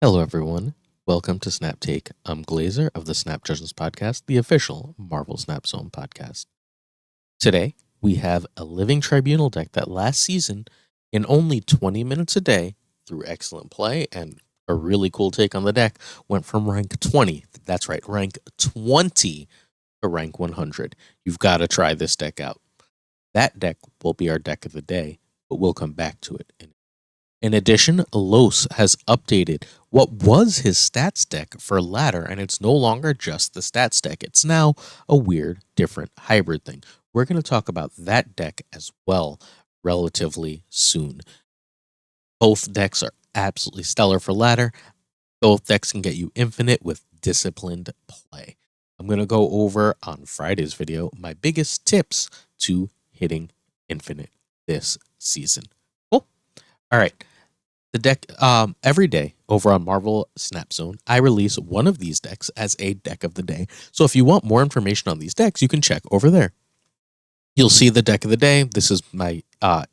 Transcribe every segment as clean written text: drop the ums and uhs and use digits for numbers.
Hello, everyone. Welcome to Snap Take. I'm Glazer of the Snap Judgments Podcast, the official Marvel Snap Zone podcast. Today, we have a Living Tribunal deck that last season, in only 20 minutes a day, through excellent play and a really cool take on the deck, went from rank 20, that's right, rank 20 to rank 100. You've got to try this deck out. That deck will be our deck of the day, but we'll come back to it in addition, Los has updated what was his stats deck for ladder, and it's no longer just the stats deck. It's now a weird, different hybrid thing. We're going to talk about that deck as well relatively soon. Both decks are absolutely stellar for ladder. Both decks can get you infinite with disciplined play. I'm going to go over on Friday's video my biggest tips to hitting infinite this season. Cool. All right. The deck, every day over on Marvel Snap Zone, I release one of these decks as a deck of the day. So if you want more information on these decks, you can check over there. You'll see the deck of the day. This is my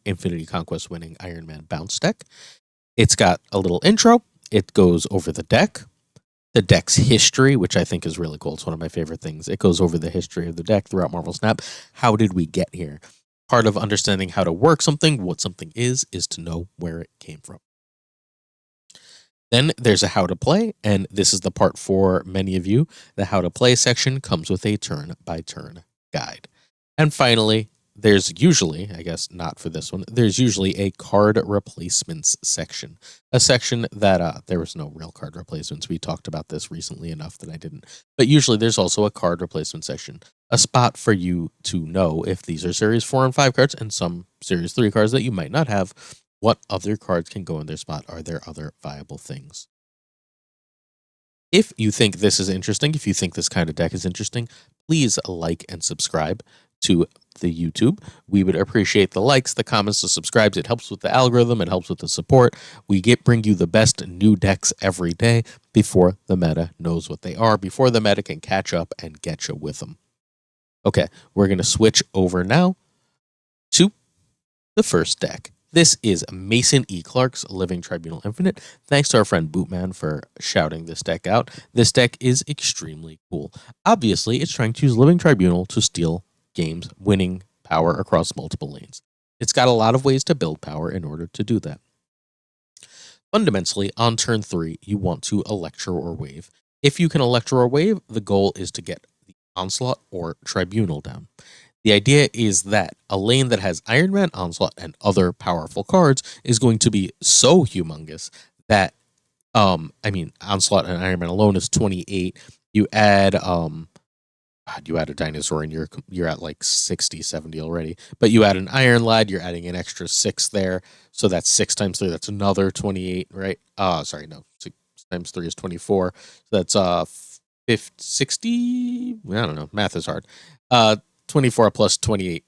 Infinity Conquest winning Iron Man bounce deck. It's got a little intro. It goes over the deck's history, which I think is really cool. It's one of my favorite things. It goes over the history of the deck throughout Marvel Snap. How did we get here? Part of understanding how to work something, what something is to know where it came from. Then there's a how to play, and this is the part for many of you. The how to play section comes with a turn-by-turn guide. And finally, there's usually, I guess not for this one, there's usually a card replacements section. A section that there was no real card replacements. We talked about this recently enough that I didn't. But usually there's also a card replacement section. A spot for you to know if these are Series 4 and 5 cards and some Series 3 cards that you might not have. What other cards can go in their spot? Are there other viable things? If you think this is interesting, if you think this kind of deck is interesting, please like and subscribe to the YouTube. We would appreciate the likes, the comments, the subscribes. It helps with the algorithm. It helps with the support. We bring you the best new decks every day before the meta knows what they are, before the meta can catch up and get you with them. Okay, we're going to switch over now to the first deck. This is Mason E. Clark's Living Tribunal Infinite. Thanks to our friend Bootman for shouting this deck out. This deck is extremely cool. Obviously, it's trying to use Living Tribunal to steal games, winning power across multiple lanes. It's got a lot of ways to build power in order to do that. Fundamentally, on turn 3, you want to Electro or Wave. If you can Electro or Wave, the goal is to get the Onslaught or Tribunal down. The idea is that a lane that has Iron Man, Onslaught, and other powerful cards is going to be so humongous that, Onslaught and Iron Man alone is 28. You add, you add a dinosaur and you're at like 60, 70 already. But you add an Iron Lad, you're adding an extra 6 there. So that's 6 times 3, that's another 28, right? 6 times 3 is 24. So that's 60, I don't know, math is hard. 24 plus 28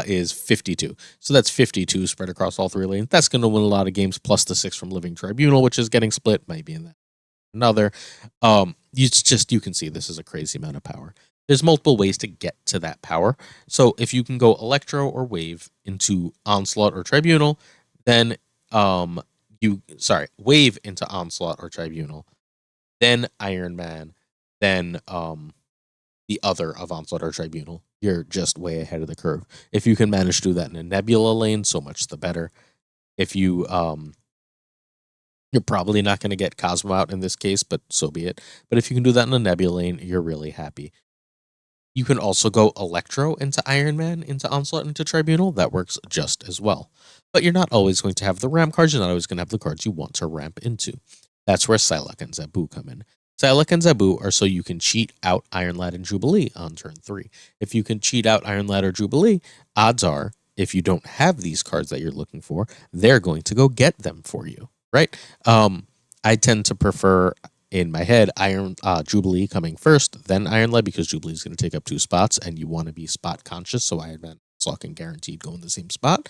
is 52. So that's 52 spread across all 3 lanes. That's going to win a lot of games, plus the 6 from Living Tribunal, which is getting split, might be in that. Another. You can see this is a crazy amount of power. There's multiple ways to get to that power. So if you can go Electro or Wave into Onslaught or Tribunal, then Wave into Onslaught or Tribunal, then Iron Man, then the other of Onslaught or Tribunal. You're just way ahead of the curve. If you can manage to do that in a Nebula lane, so much the better. If you, you're probably not going to get Cosmo out in this case, but so be it. But if you can do that in a Nebula lane, you're really happy. You can also go Electro into Iron Man, into Onslaught, into Tribunal. That works just as well. But you're not always going to have the ramp cards. You're not always going to have the cards you want to ramp into. That's where Psylocke and Zabu come in. Psylocke and Zabu are so you can cheat out Iron Lad and Jubilee on turn 3. If you can cheat out Iron Lad or Jubilee, odds are, if you don't have these cards that you're looking for, they're going to go get them for you, right? I tend to prefer, in my head, Jubilee coming first, then Iron Lad, because Jubilee is going to take up 2 spots, and you want to be spot conscious, so Iron Man can guaranteed go in the same spot.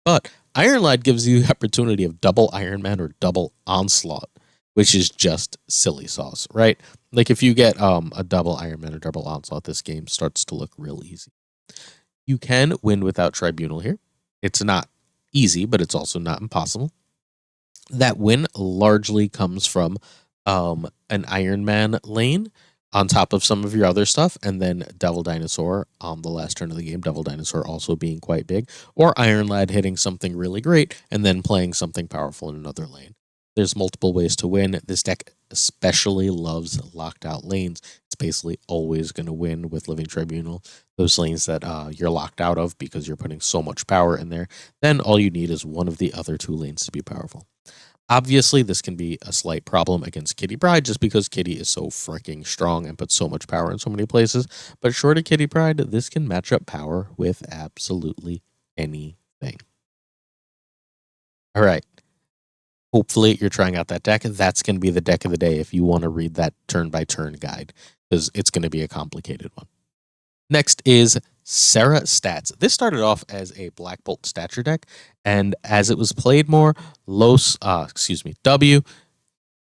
But Iron Lad gives you the opportunity of double Iron Man or double Onslaught, which is just silly sauce, right? Like if you get a double Iron Man or double Onslaught, this game starts to look real easy. You can win without Tribunal here. It's not easy, but it's also not impossible. That win largely comes from an Iron Man lane on top of some of your other stuff, and then Devil Dinosaur on the last turn of the game. Devil Dinosaur also being quite big, or Iron Lad hitting something really great and then playing something powerful in another lane. There's multiple ways to win. This deck especially loves locked out lanes. It's basically always going to win with Living Tribunal. Those lanes that you're locked out of because you're putting so much power in there. Then all you need is one of the other two lanes to be powerful. Obviously, this can be a slight problem against Kitty Pryde just because Kitty is so freaking strong and puts so much power in so many places. But short of Kitty Pryde, this can match up power with absolutely anything. All right. Hopefully, you're trying out that deck. That's going to be the deck of the day if you want to read that turn by turn guide, because it's going to be a complicated one. Next is Serra Stats. This started off as a Black Bolt stature deck, and as it was played more, W,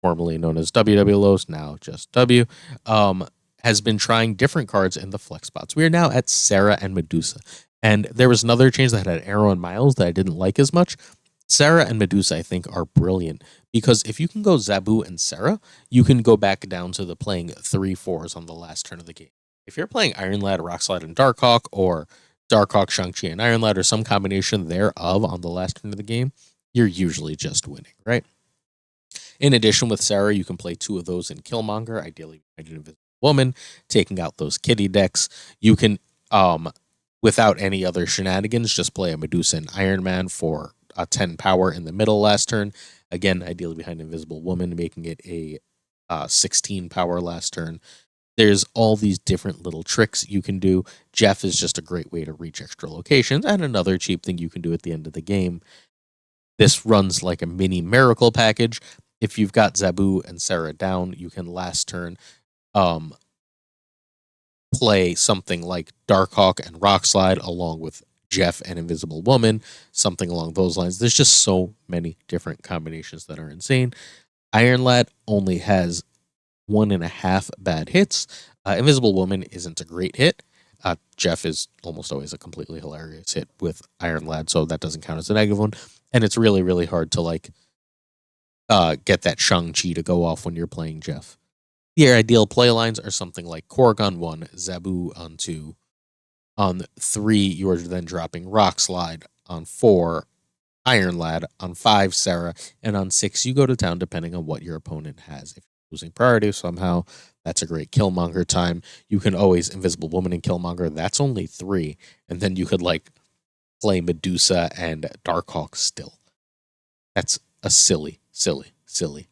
formerly known as WW Los, now just W, has been trying different cards in the flex spots. We are now at Serra and Medusa, and there was another change that had Arrow and Miles that I didn't like as much. Serra and Medusa, I think, are brilliant because if you can go Zabu and Serra, you can go back down to the playing 3/4s on the last turn of the game. If you're playing Iron Lad, Rockslide, and Darkhawk, or Darkhawk, Shang-Chi, and Iron Lad, or some combination thereof on the last turn of the game, you're usually just winning, right? In addition, with Serra, you can play two of those in Killmonger, ideally an Invisible Woman, taking out those kitty decks. You can, without any other shenanigans, just play a Medusa and Iron Man for a 10 power in the middle last turn. Again, ideally behind Invisible Woman, making it a 16 power last turn. There's all these different little tricks you can do. Jeff is just a great way to reach extra locations, and another cheap thing you can do at the end of the game. This runs like a mini miracle package. If you've got Zabu and Serra down, you can last turn play something like Darkhawk and Rockslide along with Jeff and Invisible Woman, something along those lines. There's just so many different combinations that are insane. Iron Lad only has 1.5 bad hits. Invisible Woman isn't a great hit. Jeff is almost always a completely hilarious hit with Iron Lad, so that doesn't count as a negative one. And it's really, really hard to get that Shang-Chi to go off when you're playing Jeff. Your ideal play lines are something like Korg on 1, Zabu on 2. On 3, you are then dropping Rockslide. On 4, Iron Lad. On 5, Serra. And on 6, you go to town depending on what your opponent has. If you're losing priority somehow, that's a great Killmonger time. You can always Invisible Woman and Killmonger. That's only 3. And then you could play Medusa and Darkhawk still. That's a silly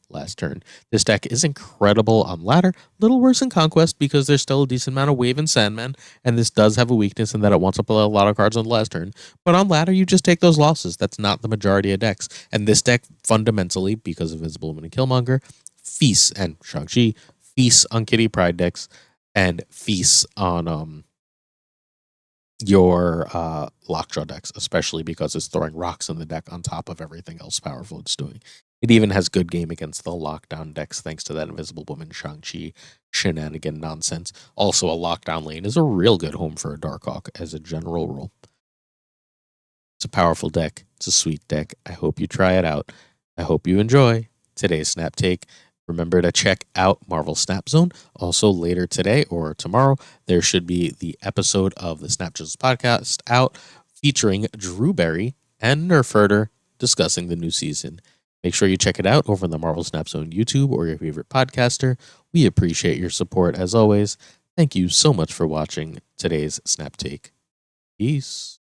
last turn. This deck is incredible on ladder, little worse in conquest because there's still a decent amount of wave and Sandman, and this does have a weakness in that it wants to play a lot of cards on the last turn. But on ladder, you just take those losses. That's not the majority of decks. And this deck, fundamentally, because of Invisible Woman and Killmonger, feasts, and Shang-Chi, feasts on Kitty Pryde decks, and feasts on your Lockjaw decks, especially because it's throwing rocks in the deck on top of everything else powerful it's doing. It even has good game against the lockdown decks thanks to that Invisible Woman Shang-Chi shenanigan nonsense. Also, a lockdown lane is a real good home for a Darkhawk as a general rule. It's a powerful deck. It's a sweet deck. I hope you try it out. I hope you enjoy today's Snap Take. Remember to check out Marvel Snap Zone. Also, later today or tomorrow, there should be the episode of the Snap Justice podcast out featuring Drew Berry and Nerf Herder discussing the new season. Make sure you check it out over on the Marvel Snap Zone YouTube or your favorite podcaster. We appreciate your support as always. Thank you so much for watching today's Snap Take. Peace.